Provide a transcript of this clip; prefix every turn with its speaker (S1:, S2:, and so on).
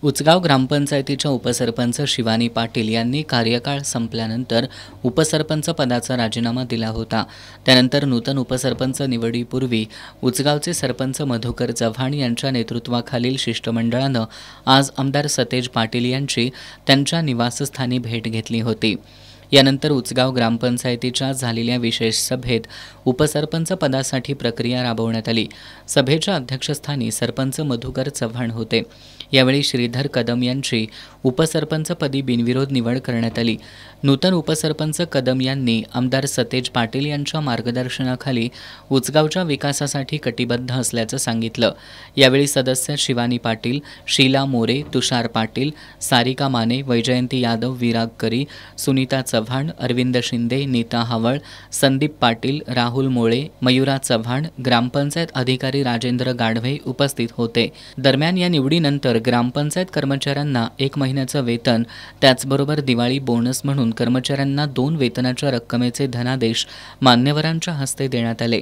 S1: उचगाव ग्रामपंचायतीच्या उपसरपंच शिवानी पाटील यांनी कार्यकाळ संपल्यानंतर उपसरपंच पदाचा राजीनामा दिला होता। त्यानंतर नूतन उपसरपंच निवडीपूर्वी उचगावचे सरपंच मधुकर चव्हाण यांच्या नेतृत्वाखालील शिष्टमंडळानं आज आमदार सतेज पाटील यांची त्यांच्या निवासस्थानी भेट घेतली होती। यानंतर उचगाव ग्रामपंचायतीच्या झालेल्या विशेष सभेत उपसरपंच पदासाठी प्रक्रिया राबवण्यात आली। सभेच्या अध्यक्षस्थानी सरपंच मधुकर चव्हाण होते। यावेळी श्रीधर कदम यांची उपसरपंचपदी बिनविरोध निवड करण्यात आली। नूतन उपसरपंच कदम यांनी आमदार सतेज पाटील यांच्या मार्गदर्शनाखाली उचगावच्या विकासासाठी कटिबद्ध असल्याचं सांगितलं। यावेळी सदस्य शिवानी पाटील, शीला मोरे, तुषार पाटील, सारिका माने, वैजयंती यादव, विराग करी, सुनीता चव्हाण, अरविंद शिंदे, नीता हवळ, संदीप पाटील, राहुल मोळे, मयुरा चव्हाण, ग्रामपंचायत अधिकारी राजेंद्र गाढवे उपस्थित होते। दरम्यान या निवडीनंतर ग्रामपंचायत कर्मचाऱ्यांना 1 महिन्याचं वेतन, त्याचबरोबर दिवाळी बोनस म्हणून कर्मचाऱ्यांना 2 वेतनाच्या रक्कमेचे धनादेश मान्यवरांच्या हस्ते देण्यात आले।